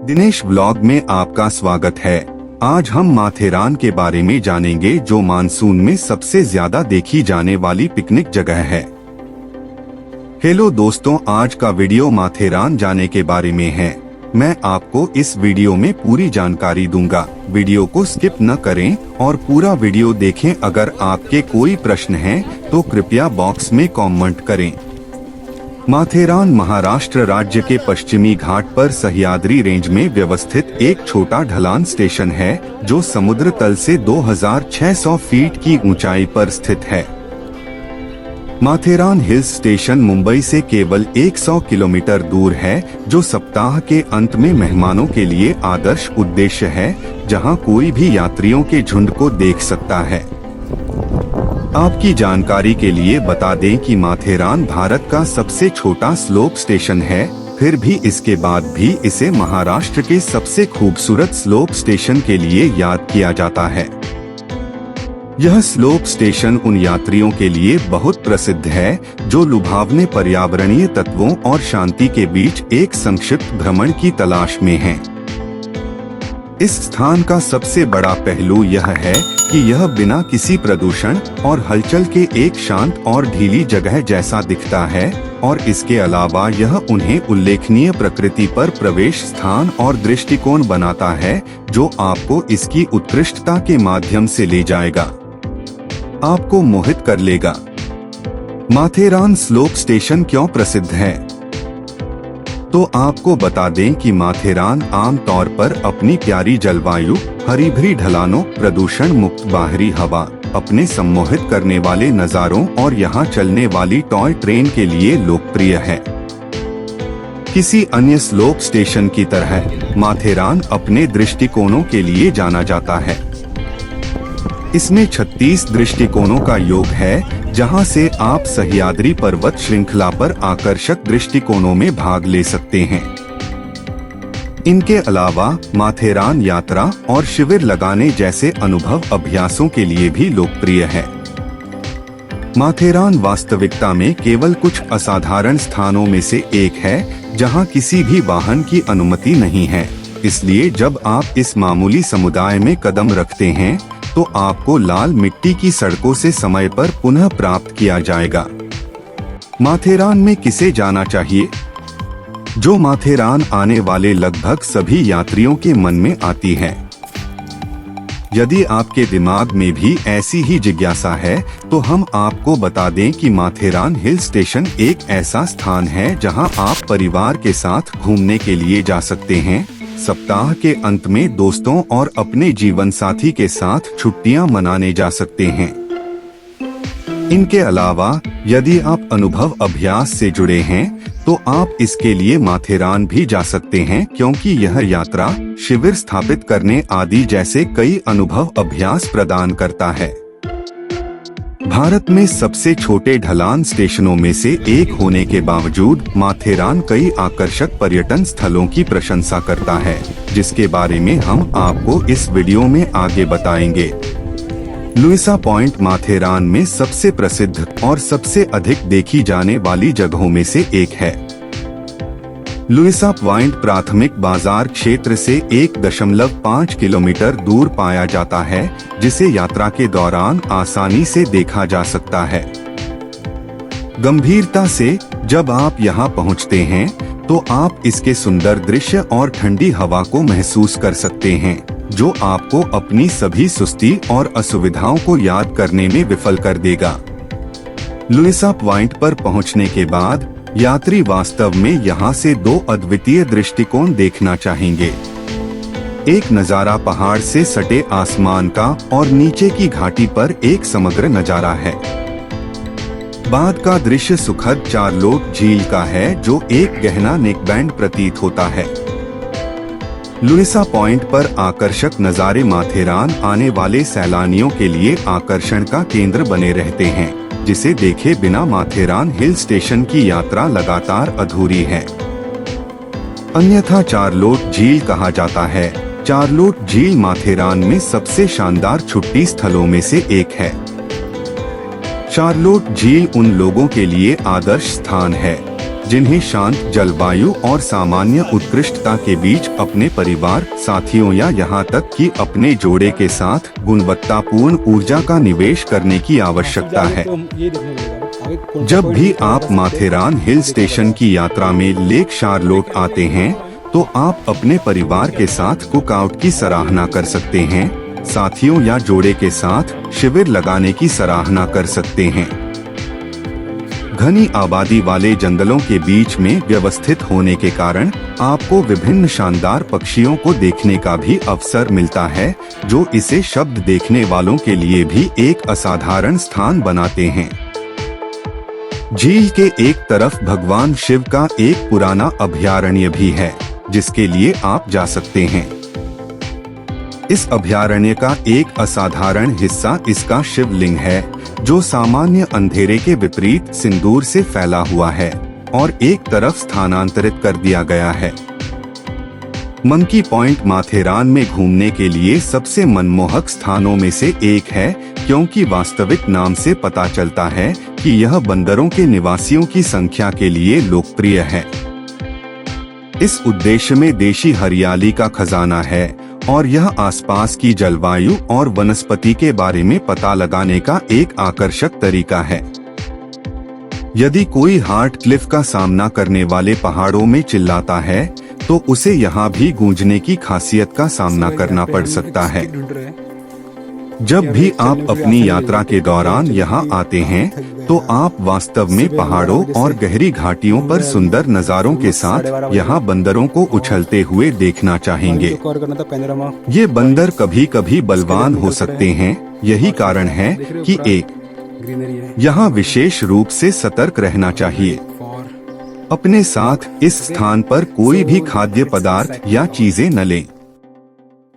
Dinesh blog में आपका स्वागत है। आज हम माथेरान के बारे में जानेंगे जो मानसून में सबसे ज्यादा देखी जाने वाली पिकनिक जगह है। हेलो दोस्तों, आज का वीडियो माथेरान जाने के बारे में है। मैं आपको इस वीडियो में पूरी जानकारी दूंगा। वीडियो को स्किप न करें और पूरा वीडियो देखें। अगर आपके कोई प्रश्न है तो कृपया बॉक्स में कमेंट करें। माथेरान महाराष्ट्र राज्य के पश्चिमी घाट पर सह्याद्री रेंज में व्यवस्थित एक छोटा ढलान स्टेशन है जो समुद्र तल से 2600 फीट की ऊंचाई पर स्थित है। माथेरान हिल्स स्टेशन मुंबई से केवल 100 किलोमीटर दूर है, जो सप्ताह के अंत में मेहमानों के लिए आदर्श उद्देश्य है, जहां कोई भी यात्रियों के झुंड को देख सकता है। आपकी जानकारी के लिए बता दें कि माथेरान भारत का सबसे छोटा स्लोप स्टेशन है, फिर भी इसके बाद भी इसे महाराष्ट्र के सबसे खूबसूरत स्लोप स्टेशन के लिए याद किया जाता है। यह स्लोप स्टेशन उन यात्रियों के लिए बहुत प्रसिद्ध है जो लुभावने पर्यावरणीय तत्वों और शांति के बीच एक संक्षिप्त भ्रमण की तलाश में हैं। इस स्थान का सबसे बड़ा पहलू यह है कि यह बिना किसी प्रदूषण और हलचल के एक शांत और ढीली जगह जैसा दिखता है, और इसके अलावा यह उन्हें उल्लेखनीय प्रकृति पर प्रवेश स्थान और दृष्टिकोण बनाता है जो आपको इसकी उत्कृष्टता के माध्यम से ले जाएगा, आपको मोहित कर लेगा। माथेरान स्लोप स्टेशन क्यों प्रसिद्ध है? तो आपको बता दें कि माथेरान आमतौर पर अपनी प्यारी जलवायु, हरी भरी ढलानों, प्रदूषण मुक्त बाहरी हवा, अपने सम्मोहित करने वाले नज़ारों और यहाँ चलने वाली टॉय ट्रेन के लिए लोकप्रिय है। किसी अन्य स्लोप स्टेशन की तरह माथेरान अपने दृष्टिकोणों के लिए जाना जाता है। इसमें 36 दृष्टिकोणों का योग है, जहां से आप सह्याद्री पर्वत श्रृंखला पर आकर्षक दृष्टिकोणों में भाग ले सकते हैं। इनके अलावा माथेरान यात्रा और शिविर लगाने जैसे अनुभव अभ्यासों के लिए भी लोकप्रिय है। माथेरान वास्तविकता में केवल कुछ असाधारण स्थानों में से एक है जहां किसी भी वाहन की अनुमति नहीं है, इसलिए जब आप इस मामूली समुदाय में कदम रखते हैं तो आपको लाल मिट्टी की सड़कों से समय पर पुनः प्राप्त किया जाएगा। माथेरान में किसे जाना चाहिए? जो माथेरान आने वाले लगभग सभी यात्रियों के मन में आती है। यदि आपके दिमाग में भी ऐसी ही जिज्ञासा है तो हम आपको बता दें कि माथेरान हिल स्टेशन एक ऐसा स्थान है जहां आप परिवार के साथ घूमने के लिए जा सकते हैं, सप्ताह के अंत में दोस्तों और अपने जीवन साथी के साथ छुट्टियां मनाने जा सकते हैं। इनके अलावा यदि आप अनुभव अभ्यास से जुड़े हैं तो आप इसके लिए माथेरान भी जा सकते हैं, क्योंकि यह यात्रा, शिविर स्थापित करने आदि जैसे कई अनुभव अभ्यास प्रदान करता है। भारत में सबसे छोटे ढलान स्टेशनों में से एक होने के बावजूद माथेरान कई आकर्षक पर्यटन स्थलों की प्रशंसा करता है, जिसके बारे में हम आपको इस वीडियो में आगे बताएंगे। लुइसा पॉइंट माथेरान में सबसे प्रसिद्ध और सबसे अधिक देखी जाने वाली जगहों में से एक है। लुइसा पॉइंट प्राथमिक बाजार क्षेत्र से 1.5 किलोमीटर दूर पाया जाता है, जिसे यात्रा के दौरान आसानी से देखा जा सकता है। गंभीरता से जब आप यहाँ पहुँचते हैं तो आप इसके सुंदर दृश्य और ठंडी हवा को महसूस कर सकते हैं, जो आपको अपनी सभी सुस्ती और असुविधाओं को याद करने में विफल कर देगा। लुइसा पॉइंट पर पहुँचने के बाद यात्री वास्तव में यहाँ से दो अद्वितीय दृष्टिकोण देखना चाहेंगे। एक नज़ारा पहाड़ से सटे आसमान का और नीचे की घाटी पर एक समग्र नज़ारा है। बाद का दृश्य सुखद चारलोट झील का है, जो एक गहना नेकबैंड प्रतीत होता है। लुइसा पॉइंट पर आकर्षक नज़ारे माथेरान आने वाले सैलानियों के लिए आकर्षण का केंद्र बने रहते हैं, जिसे देखे बिना माथेरान हिल स्टेशन की यात्रा लगातार अधूरी है। अन्यथा चारलोट झील कहा जाता है। चारलोट झील माथेरान में सबसे शानदार छुट्टी स्थलों में से एक है। चारलोट झील उन लोगों के लिए आदर्श स्थान है जिन्हें शांत जलवायु और सामान्य उत्कृष्टता के बीच अपने परिवार, साथियों या यहाँ तक कि अपने जोड़े के साथ गुणवत्तापूर्ण ऊर्जा का निवेश करने की आवश्यकता है। जब भी आप माथेरान हिल स्टेशन की यात्रा में लेक शार्लोट आते हैं, तो आप अपने परिवार के साथ कुकआउट की सराहना कर सकते हैं, साथियों या जोड़े के साथ शिविर लगाने की सराहना कर सकते हैं। घनी आबादी वाले जंगलों के बीच में व्यवस्थित होने के कारण आपको विभिन्न शानदार पक्षियों को देखने का भी अवसर मिलता है, जो इसे शब्द देखने वालों के लिए भी एक असाधारण स्थान बनाते हैं। झील के एक तरफ भगवान शिव का एक पुराना अभयारण्य भी है, जिसके लिए आप जा सकते हैं। इस अभयारण्य का एक असाधारण हिस्सा इसका शिवलिंग है, जो सामान्य अंधेरे के विपरीत सिंदूर से फैला हुआ है और एक तरफ स्थानांतरित कर दिया गया है। मंकी पॉइंट माथेरान में घूमने के लिए सबसे मनमोहक स्थानों में से एक है, क्योंकि वास्तविक नाम से पता चलता है कि यह बंदरों के निवासियों की संख्या के लिए लोकप्रिय है। इस उद्देश्य में देशी हरियाली का खजाना है और यह आसपास की जलवायु और वनस्पति के बारे में पता लगाने का एक आकर्षक तरीका है। यदि कोई हार्ट क्लिफ का सामना करने वाले पहाड़ों में चिल्लाता है, तो उसे यहाँ भी गूंजने की खासियत का सामना करना पड़ सकता है। जब भी आप अपनी यात्रा के दौरान यहाँ आते हैं, तो आप वास्तव में पहाड़ों और गहरी घाटियों पर सुंदर नज़ारों के साथ यहाँ बंदरों को उछलते हुए देखना चाहेंगे। ये बंदर कभी कभी बलवान हो सकते हैं, यही कारण है कि यहाँ विशेष रूप से सतर्क रहना चाहिए। अपने साथ इस स्थान पर कोई भी खाद्य पदार्थ या चीजें न लें।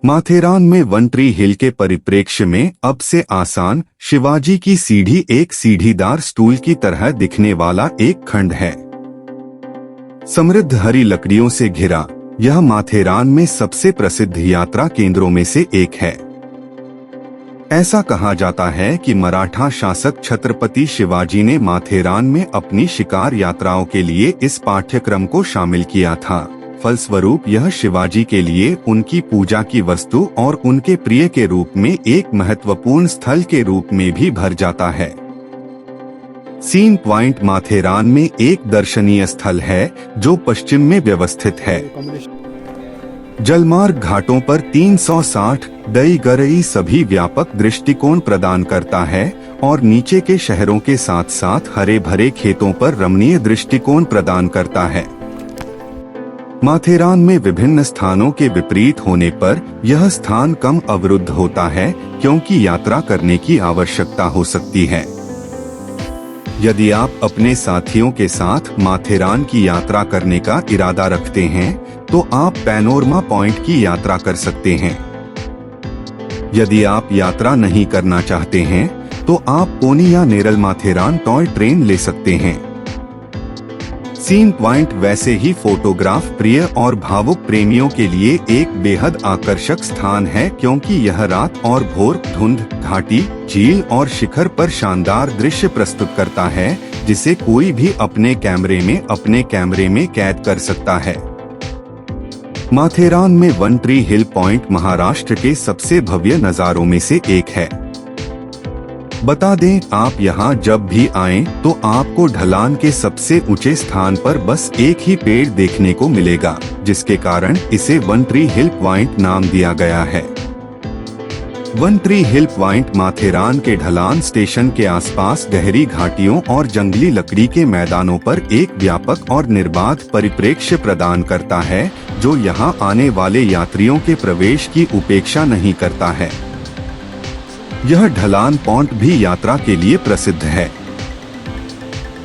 माथेरान में वन ट्री हिल के परिप्रेक्ष्य में अब से आसान शिवाजी की सीढ़ी एक सीढ़ीदार स्टूल की तरह दिखने वाला एक खंड है। समृद्ध हरी लकड़ियों से घिरा यह माथेरान में सबसे प्रसिद्ध यात्रा केंद्रों में से एक है। ऐसा कहा जाता है कि मराठा शासक छत्रपति शिवाजी ने माथेरान में अपनी शिकार यात्राओं के लिए इस पाठ्यक्रम को शामिल किया था। फलस्वरूप यह शिवाजी के लिए उनकी पूजा की वस्तु और उनके प्रिय के रूप में एक महत्वपूर्ण स्थल के रूप में भी भर जाता है। सीन पॉइंट माथेरान में एक दर्शनीय स्थल है, जो पश्चिम में व्यवस्थित है। जलमार्ग घाटों पर 360 डिग्री सभी व्यापक दृष्टिकोण प्रदान करता है और नीचे के शहरों के साथ साथ हरे भरे खेतों पर रमणीय दृष्टिकोण प्रदान करता है। माथेरान में विभिन्न स्थानों के विपरीत होने पर यह स्थान कम अवरुद्ध होता है, क्योंकि यात्रा करने की आवश्यकता हो सकती है। यदि आप अपने साथियों के साथ माथेरान की यात्रा करने का इरादा रखते हैं, तो आप पैनोरमा पॉइंट की यात्रा कर सकते हैं। यदि आप यात्रा नहीं करना चाहते हैं, तो आप पोनी या नेरल माथेरान टॉय ट्रेन ले सकते हैं। सीन पॉइंट वैसे ही फोटोग्राफ प्रिय और भावुक प्रेमियों के लिए एक बेहद आकर्षक स्थान है, क्योंकि यह रात और भोर, धुंध, घाटी, झील और शिखर पर शानदार दृश्य प्रस्तुत करता है, जिसे कोई भी अपने कैमरे में कैद कर सकता है। माथेरान में वन ट्री हिल पॉइंट महाराष्ट्र के सबसे भव्य नज़ारों में से एक है। बता दें, आप यहाँ जब भी आएं, तो आपको ढलान के सबसे ऊंचे स्थान पर बस एक ही पेड़ देखने को मिलेगा, जिसके कारण इसे वन ट्री हिल पॉइंट नाम दिया गया है। वन ट्री हिल पॉइंट माथेरान के ढलान स्टेशन के आसपास गहरी घाटियों और जंगली लकड़ी के मैदानों पर एक व्यापक और निर्बाध परिप्रेक्ष्य प्रदान करता है, जो यहाँ आने वाले यात्रियों के प्रवेश की उपेक्षा नहीं करता है। यह ढलान पॉइंट भी यात्रा के लिए प्रसिद्ध है।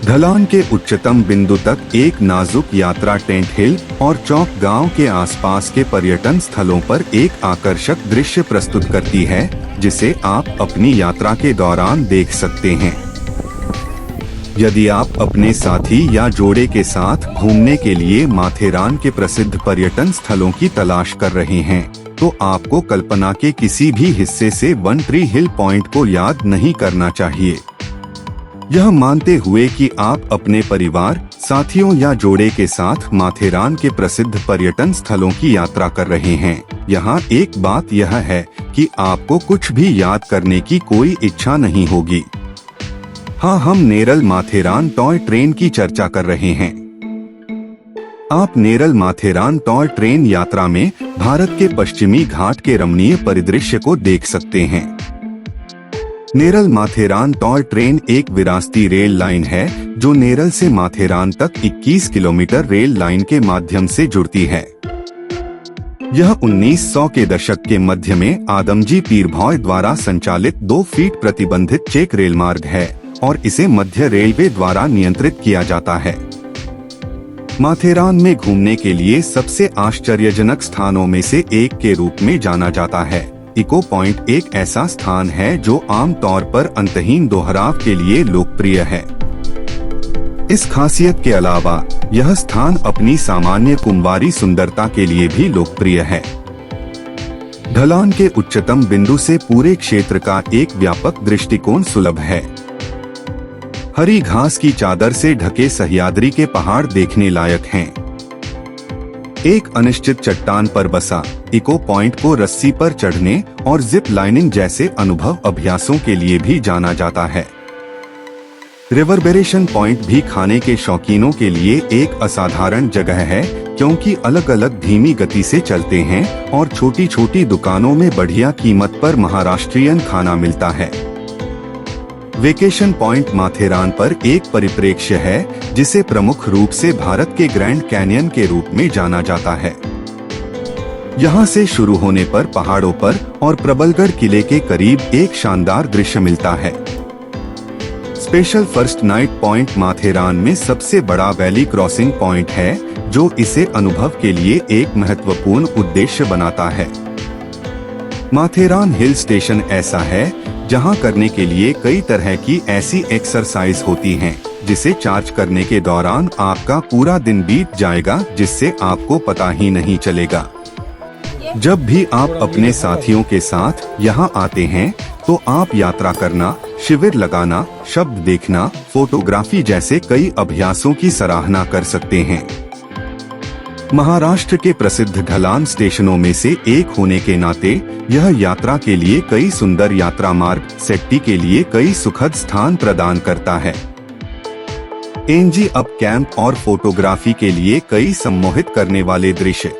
ढलान के उच्चतम बिंदु तक एक नाजुक यात्रा टेंट हिल और चौक गांव के आसपास के पर्यटन स्थलों पर एक आकर्षक दृश्य प्रस्तुत करती है, जिसे आप अपनी यात्रा के दौरान देख सकते हैं। यदि आप अपने साथी या जोड़े के साथ घूमने के लिए माथेरान के प्रसिद्ध पर्यटन स्थलों की तलाश कर रहे हैं, तो आपको कल्पना के किसी भी हिस्से से वन ट्री हिल पॉइंट को याद नहीं करना चाहिए। यह मानते हुए कि आप अपने परिवार, साथियों या जोड़े के साथ माथेरान के प्रसिद्ध पर्यटन स्थलों की यात्रा कर रहे हैं। यहाँ एक बात यह है कि आपको कुछ भी याद करने की कोई इच्छा नहीं होगी। हाँ, हम नेरल माथेरान टॉय ट्रेन की चर्चा कर रहे हैं। आप नेरल माथेरान टॉय ट्रेन यात्रा में भारत के पश्चिमी घाट के रमणीय परिदृश्य को देख सकते हैं। नेरल माथेरान टॉय ट्रेन एक विरासती रेल लाइन है जो नेरल से माथेरान तक 21 किलोमीटर रेल लाइन के माध्यम से जुड़ती है। यह 1900 के दशक के मध्य में आदमजी पीरभॉय द्वारा संचालित 2 फीट प्रतिबंधित चेक रेल मार्ग है और इसे मध्य रेलवे द्वारा नियंत्रित किया जाता है। माथेरान में घूमने के लिए सबसे आश्चर्यजनक स्थानों में से एक के रूप में जाना जाता है। इको पॉइंट एक ऐसा स्थान है जो आमतौर पर अंतहीन दोहराव के लिए लोकप्रिय है। इस खासियत के अलावा यह स्थान अपनी सामान्य कुंवारी सुंदरता के लिए भी लोकप्रिय है। ढलान के उच्चतम बिंदु से पूरे क्षेत्र का एक व्यापक दृष्टिकोण सुलभ है। हरी घास की चादर से ढके सह्याद्री के पहाड़ देखने लायक हैं। एक अनिश्चित चट्टान पर बसा इको पॉइंट को रस्सी पर चढ़ने और जिप लाइनिंग जैसे अनुभव अभ्यासों के लिए भी जाना जाता है। रिवर्बेरेशन पॉइंट भी खाने के शौकीनों के लिए एक असाधारण जगह है, क्योंकि अलग अलग धीमी गति से चलते हैं और छोटी छोटी दुकानों में बढ़िया कीमत पर महाराष्ट्रियन खाना मिलता है। वेकेशन पॉइंट माथेरान पर एक परिप्रेक्ष्य है जिसे प्रमुख रूप से भारत के ग्रैंड कैनियन के रूप में जाना जाता है। यहाँ से शुरू होने पर पहाड़ों पर और प्रबलगढ़ किले के करीब एक शानदार दृश्य मिलता है। Special first night point Matheran में सबसे बड़ा वैली क्रॉसिंग पॉइंट है जो इसे अनुभव के लिए एक महत्वपूर्ण उद्देश्य बनाता है। माथेरान हिल स्टेशन ऐसा है जहां करने के लिए कई तरह की ऐसी एक्सरसाइज होती हैं, जिसे चार्ज करने के दौरान आपका पूरा दिन बीत जाएगा जिससे आपको पता ही नहीं चलेगा। जब भी आप अपने साथियों के साथ यहां आते हैं तो आप यात्रा करना, शिविर लगाना, शब्द देखना, फोटोग्राफी जैसे कई अभ्यासों की सराहना कर सकते हैं। महाराष्ट्र के प्रसिद्ध ढलान स्टेशनों में से एक होने के नाते यह यात्रा के लिए कई सुंदर यात्रा मार्ग, सेफ्टी के लिए कई सुखद स्थान प्रदान करता है। एनजी अप कैंप और फोटोग्राफी के लिए कई सम्मोहित करने वाले दृश्य।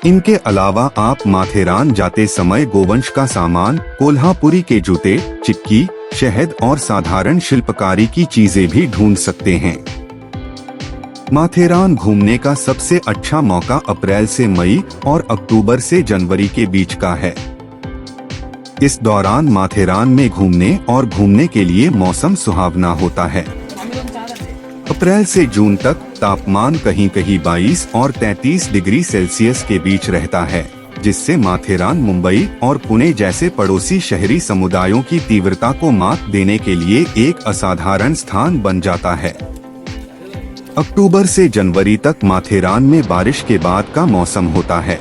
इनके अलावा आप माथेरान जाते समय गोवंश का सामान, कोल्हापुरी के जूते, चिक्की, शहद और साधारण शिल्पकारी की चीजें भी ढूंढ सकते हैं। माथेरान घूमने का सबसे अच्छा मौका अप्रैल से मई और अक्टूबर से जनवरी के बीच का है। इस दौरान माथेरान में घूमने के लिए मौसम सुहावना होता है। अप्रैल से जून तक तापमान कहीं कहीं 22 और 33 डिग्री सेल्सियस के बीच रहता है, जिससे माथेरान मुंबई और पुणे जैसे पड़ोसी शहरी समुदायों की तीव्रता को मात देने के लिए एक असाधारण स्थान बन जाता है। अक्टूबर से जनवरी तक माथेरान में बारिश के बाद का मौसम होता है।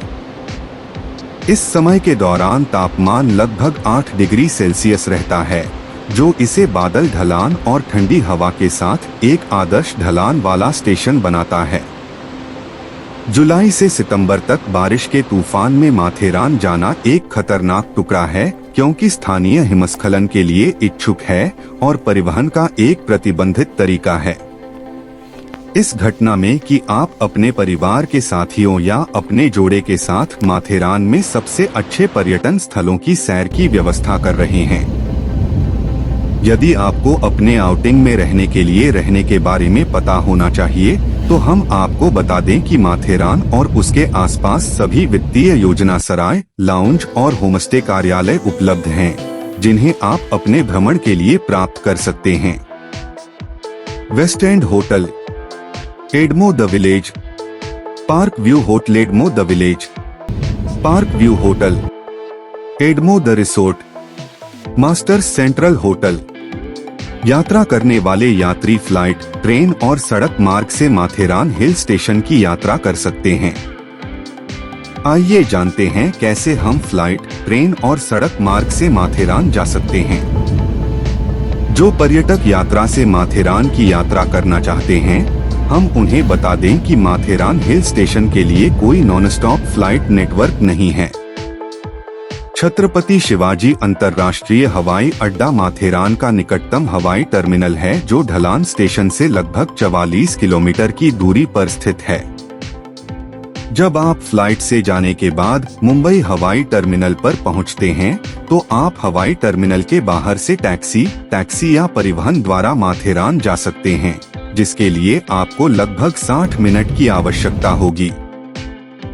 इस समय के दौरान तापमान लगभग 8 डिग्री सेल्सियस रहता है, जो इसे बादल ढलान और ठंडी हवा के साथ एक आदर्श ढलान वाला स्टेशन बनाता है। जुलाई से सितंबर तक बारिश के तूफान में माथेरान जाना एक खतरनाक टुकड़ा है, क्योंकि स्थानीय हिमस्खलन के लिए इच्छुक है और परिवहन का एक प्रतिबंधित तरीका है। इस घटना में कि आप अपने परिवार के साथियों या अपने जोड़े के साथ माथेरान में सबसे अच्छे पर्यटन स्थलों की सैर की व्यवस्था कर रहे हैं। यदि आपको अपने आउटिंग में रहने के लिए रहने के बारे में पता होना चाहिए, तो हम आपको बता दें कि माथेरान और उसके आसपास सभी वित्तीय योजना सराय, लाउंज और होमस्टे कार्यालय उपलब्ध हैं, जिन्हें आप अपने भ्रमण के लिए प्राप्त कर सकते हैं। West End hotel, Adamo the Village, Park View hotel, Adamo the Village, Park View hotel, Adamo the Resort, Masters Central hotel. यात्रा करने वाले यात्री फ्लाइट, ट्रेन और सड़क मार्ग से माथेरान हिल स्टेशन की यात्रा कर सकते हैं। आइए जानते हैं कैसे हम फ्लाइट, ट्रेन और सड़क मार्ग से माथेरान जा सकते हैं। जो पर्यटक यात्रा से माथेरान की यात्रा करना चाहते हैं, हम उन्हें बता दें कि माथेरान हिल स्टेशन के लिए कोई नॉन स्टॉप फ्लाइट नेटवर्क नहीं है। छत्रपति शिवाजी अंतर्राष्ट्रीय हवाई अड्डा माथेरान का निकटतम हवाई टर्मिनल है, जो ढलान स्टेशन से लगभग 44 किलोमीटर की दूरी पर स्थित है। जब आप फ्लाइट से जाने के बाद मुंबई हवाई टर्मिनल पर पहुंचते हैं, तो आप हवाई टर्मिनल के बाहर से टैक्सी या परिवहन द्वारा माथेरान जा सकते हैं, जिसके लिए आपको लगभग 60 मिनट की आवश्यकता होगी।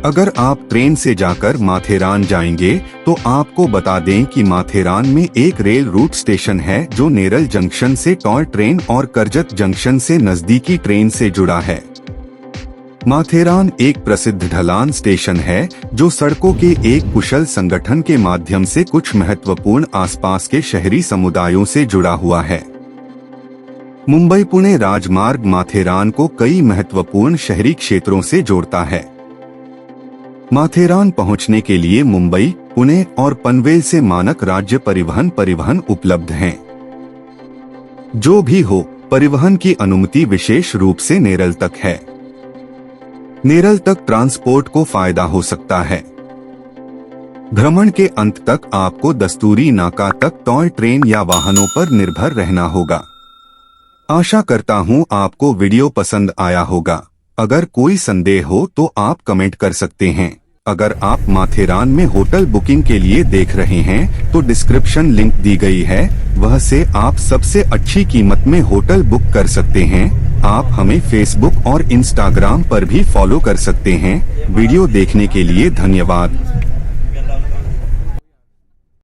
अगर आप ट्रेन से जाकर माथेरान जाएंगे, तो आपको बता दें कि माथेरान में एक रेल रूट स्टेशन है, जो नेरल जंक्शन से टॉय ट्रेन और करजत जंक्शन से नजदीकी ट्रेन से जुड़ा है। माथेरान एक प्रसिद्ध ढलान स्टेशन है, जो सड़कों के एक कुशल संगठन के माध्यम से कुछ महत्वपूर्ण आसपास के शहरी समुदायों से जुड़ा हुआ है। मुंबई पुणे राजमार्ग माथेरान को कई महत्वपूर्ण शहरी क्षेत्रों से जोड़ता है। माथेरान पहुंचने के लिए मुंबई, पुणे और पनवेल से मानक राज्य परिवहन उपलब्ध हैं। जो भी हो, परिवहन की अनुमति विशेष रूप से नेरल तक है। नेरल तक ट्रांसपोर्ट को फायदा हो सकता है। भ्रमण के अंत तक आपको दस्तूरी नाका तक टॉय ट्रेन या वाहनों पर निर्भर रहना होगा। आशा करता हूं आपको वीडियो पसंद आया होगा। अगर कोई संदेह हो तो आप कमेंट कर सकते हैं। अगर आप माथेरान में होटल बुकिंग के लिए देख रहे हैं, तो डिस्क्रिप्शन लिंक दी गई है, वह से आप सबसे अच्छी कीमत में होटल बुक कर सकते हैं। आप हमें फेसबुक और इंस्टाग्राम पर भी फॉलो कर सकते हैं। वीडियो देखने के लिए धन्यवाद।